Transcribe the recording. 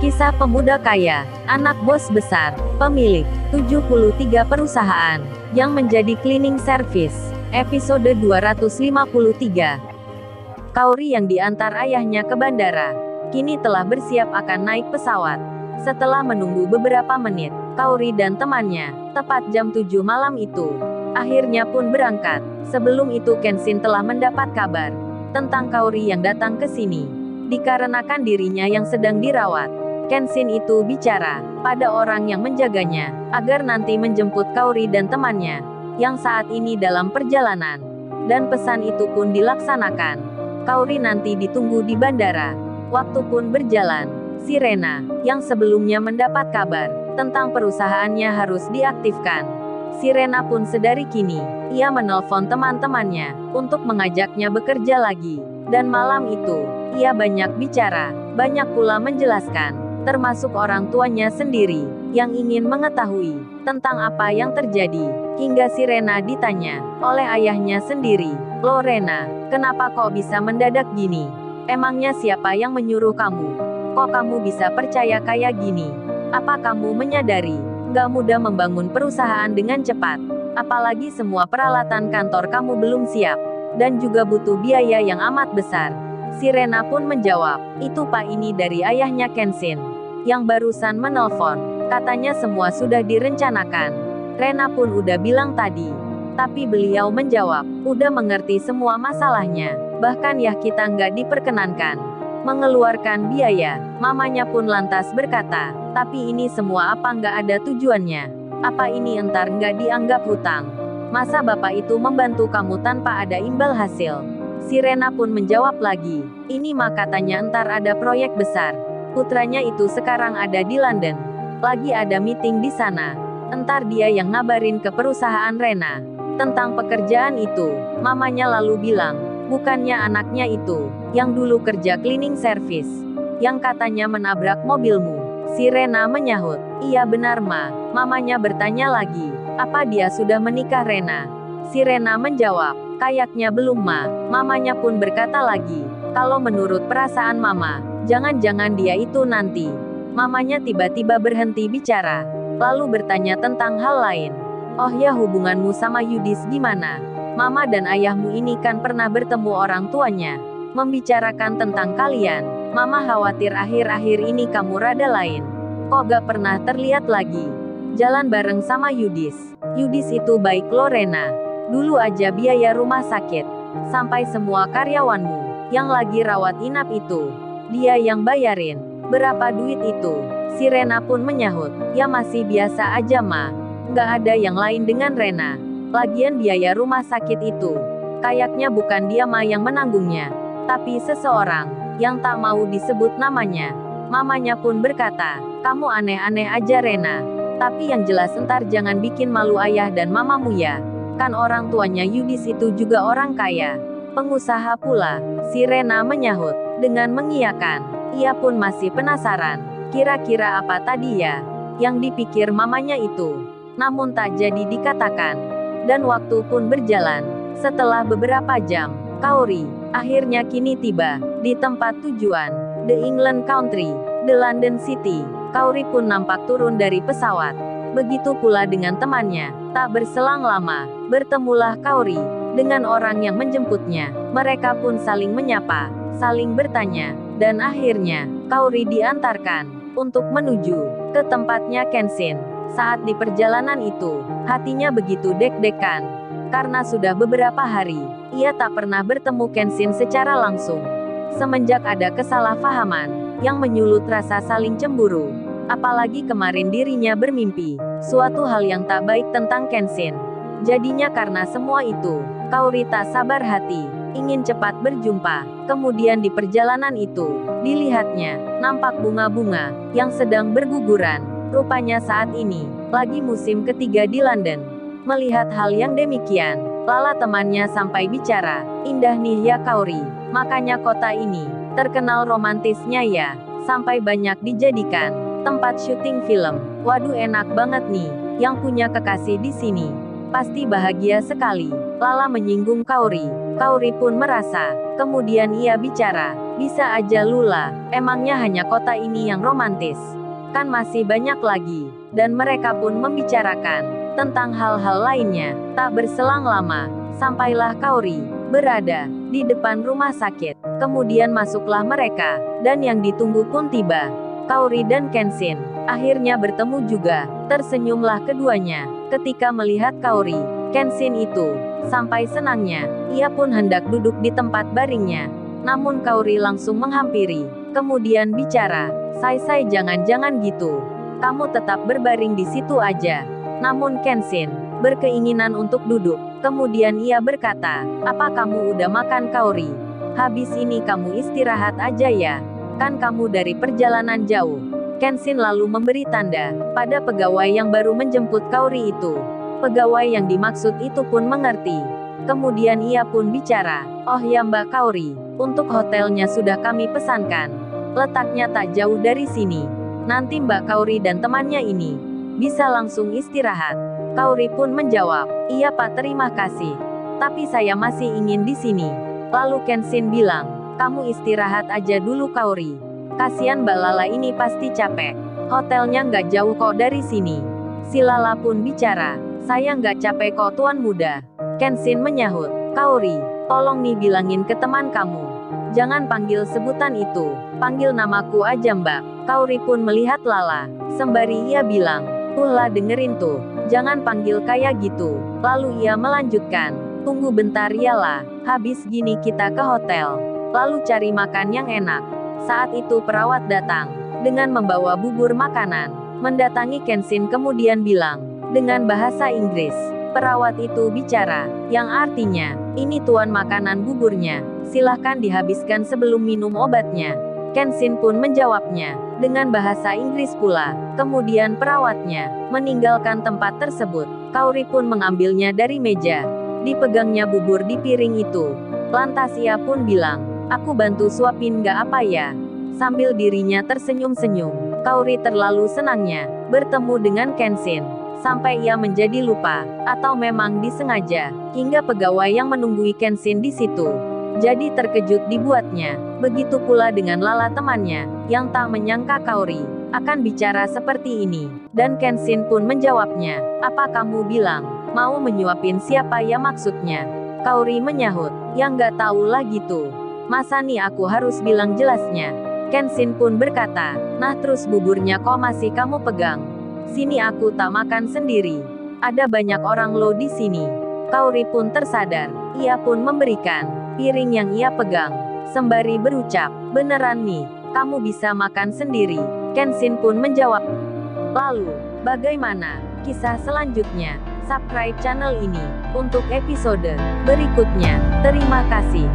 Kisah pemuda kaya, anak bos besar, pemilik 73 perusahaan, yang menjadi cleaning service. Episode 253. Kaori yang diantar ayahnya ke bandara, kini telah bersiap akan naik pesawat. Setelah menunggu beberapa menit, Kaori dan temannya, tepat jam 7 malam itu, akhirnya pun berangkat. Sebelum itu Kenshin telah mendapat kabar tentang Kaori yang datang ke sini. Dikarenakan dirinya yang sedang dirawat, Kenshin itu bicara pada orang yang menjaganya, agar nanti menjemput Kaori dan temannya, yang saat ini dalam perjalanan. Dan pesan itu pun dilaksanakan. Kaori nanti ditunggu di bandara. Waktu pun berjalan. Si Rena, yang sebelumnya mendapat kabar tentang perusahaannya harus diaktifkan. Si Rena pun sedari kini, ia menelpon teman-temannya, untuk mengajaknya bekerja lagi. Dan malam itu, ia banyak bicara, banyak pula menjelaskan, termasuk orang tuanya sendiri, yang ingin mengetahui tentang apa yang terjadi. Hingga si Rena ditanya oleh ayahnya sendiri, "Loh Rena, kenapa kok bisa mendadak gini? Emangnya siapa yang menyuruh kamu? Kok kamu bisa percaya kayak gini? Apa kamu menyadari, nggak mudah membangun perusahaan dengan cepat? Apalagi semua peralatan kantor kamu belum siap, dan juga butuh biaya yang amat besar." Si Rena pun menjawab, "Itu Pak, ini dari ayahnya Kenshin, yang barusan menelpon. Katanya semua sudah direncanakan." Rena pun udah bilang tadi. Tapi beliau menjawab, "Udah mengerti semua masalahnya. Bahkan ya kita nggak diperkenankan mengeluarkan biaya." Mamanya pun lantas berkata, "Tapi ini semua apa nggak ada tujuannya? Apa ini entar nggak dianggap hutang? Masa bapak itu membantu kamu tanpa ada imbal hasil?" Si Rena pun menjawab lagi, "Ini mah katanya entar ada proyek besar. Putranya itu sekarang ada di London. Lagi ada meeting di sana. Entar dia yang ngabarin ke perusahaan Rena tentang pekerjaan itu." Mamanya lalu bilang, "Bukannya anaknya itu, yang dulu kerja cleaning service, yang katanya menabrak mobilmu?" Si Rena menyahut, "Iya benar Ma." Mamanya bertanya lagi, "Apa dia sudah menikah Rena?" Si Rena menjawab, "Kayaknya belum Ma." Mamanya pun berkata lagi, "Kalau menurut perasaan Mama, jangan-jangan dia itu nanti." Mamanya tiba-tiba berhenti bicara, lalu bertanya tentang hal lain. "Oh ya, hubunganmu sama Yudis gimana? Mama dan ayahmu ini kan pernah bertemu orang tuanya, membicarakan tentang kalian. Mama khawatir akhir-akhir ini kamu rada lain. Kok gak pernah terlihat lagi jalan bareng sama Yudis?" "Yudis itu baik loh Rena. Dulu aja biaya rumah sakit, sampai semua karyawanmu yang lagi rawat inap itu, dia yang bayarin." "Berapa duit itu?" Si Rena pun menyahut, "Ya masih biasa aja Ma. Nggak ada yang lain dengan Rena. Lagian biaya rumah sakit itu, kayaknya bukan dia Ma yang menanggungnya, tapi seseorang, yang tak mau disebut namanya." Mamanya pun berkata, "Kamu aneh-aneh aja Rena. Tapi yang jelas entar jangan bikin malu ayah dan mamamu ya. Kan orang tuanya Yudis itu juga orang kaya, pengusaha pula." Si Rena menyahut, dengan mengiyakan. Ia pun masih penasaran, kira-kira apa tadi ya yang dipikir mamanya itu. Namun tak jadi dikatakan. Dan waktu pun berjalan. Setelah beberapa jam, Kaori akhirnya kini tiba di tempat tujuan, The England Country, The London City. Kaori pun nampak turun dari pesawat. Begitu pula dengan temannya. Tak berselang lama, bertemulah Kaori dengan orang yang menjemputnya. Mereka pun saling menyapa, saling bertanya, dan akhirnya Kaori diantarkan untuk menuju ke tempatnya Kenshin. Saat di perjalanan itu, hatinya begitu deg-degan, karena sudah beberapa hari ia tak pernah bertemu Kenshin secara langsung. Semenjak ada kesalahpahaman yang menyulut rasa saling cemburu, apalagi kemarin dirinya bermimpi suatu hal yang tak baik tentang Kenshin. Jadinya karena semua itu, Kaori tak sabar hati ingin cepat berjumpa. Kemudian di perjalanan itu, dilihatnya nampak bunga-bunga yang sedang berguguran. Rupanya saat ini lagi musim ketiga di London. Melihat hal yang demikian, lala temannya sampai bicara, "Indah nih ya Kaori. Makanya kota ini terkenal romantisnya ya. Sampai banyak dijadikan tempat syuting film. Waduh enak banget nih yang punya kekasih di sini. Pasti bahagia sekali." Lala menyinggung Kaori. Kaori pun merasa. Kemudian ia bicara, Bisa aja Lula, emangnya hanya kota ini yang romantis? Kan masih banyak lagi. Dan mereka pun membicarakan tentang hal-hal lainnya. Tak berselang lama, sampailah Kaori berada di depan rumah sakit. Kemudian masuklah mereka, dan yang ditunggu pun tiba. Kaori dan Kenshin akhirnya bertemu juga. Tersenyumlah keduanya ketika melihat Kaori. Kenshin itu sampai senangnya, ia pun hendak duduk di tempat baringnya. Namun Kaori langsung menghampiri, kemudian bicara, "Sai, jangan gitu. Kamu tetap berbaring di situ aja." Namun Kenshin berkeinginan untuk duduk. Kemudian ia berkata, "Apa kamu udah makan Kaori? Habis ini kamu istirahat aja ya. Kan kamu dari perjalanan jauh." Kenshin lalu memberi tanda pada pegawai yang baru menjemput Kaori itu. Pegawai yang dimaksud itu pun mengerti. Kemudian ia pun bicara, "Oh ya Mbak Kaori, untuk hotelnya sudah kami pesankan. Letaknya tak jauh dari sini. Nanti Mbak Kaori dan temannya ini bisa langsung istirahat." Kaori pun menjawab, "Iya Pak, terima kasih. Tapi saya masih ingin di sini." Lalu Kenshin bilang, "Kamu istirahat aja dulu Kaori. Kasihan Mbak Lala ini pasti capek. Hotelnya nggak jauh kok dari sini." Si Lala pun bicara, "Saya nggak capek kok Tuan Muda." Kenshin menyahut, "Kaori, tolong nih bilangin ke teman kamu. Jangan panggil sebutan itu. Panggil namaku aja Mbak." Kaori pun melihat Lala. Sembari ia bilang, "Lah dengerin tuh. Jangan panggil kayak gitu." Lalu ia melanjutkan, "Tunggu bentar ya lah. Habis gini kita ke hotel. Lalu cari makan yang enak." Saat itu perawat datang dengan membawa bubur makanan. Mendatangi Kenshin kemudian bilang dengan bahasa Inggris. Perawat itu bicara, yang artinya, "Ini tuan makanan buburnya. Silahkan dihabiskan sebelum minum obatnya." Kenshin pun menjawabnya dengan bahasa Inggris pula. Kemudian perawatnya meninggalkan tempat tersebut. Kaori pun mengambilnya dari meja. Dipegangnya bubur di piring itu. Lantas ia pun bilang, "Aku bantu suapin gak apa ya?" Sambil dirinya tersenyum-senyum. Kaori terlalu senangnya bertemu dengan Kenshin sampai ia menjadi lupa, atau memang disengaja, hingga pegawai yang menunggui Kenshin di situ jadi terkejut dibuatnya. Begitu pula dengan Lala temannya, yang tak menyangka Kaori akan bicara seperti ini. Dan Kenshin pun menjawabnya, "Apa kamu bilang mau menyuapin siapa ya maksudnya?" Kaori menyahut, "Yang nggak tahu lah gitu. Masa nih aku harus bilang jelasnya?" Kenshin pun berkata, "Nah terus buburnya kok masih kamu pegang? Sini aku tak makan sendiri. Ada banyak orang lo di sini." Kaori pun tersadar. Ia pun memberikan piring yang ia pegang. Sembari berucap, "Beneran nih, kamu bisa makan sendiri." Kenshin pun menjawab. Lalu, bagaimana kisah selanjutnya? Subscribe channel ini untuk episode berikutnya. Terima kasih.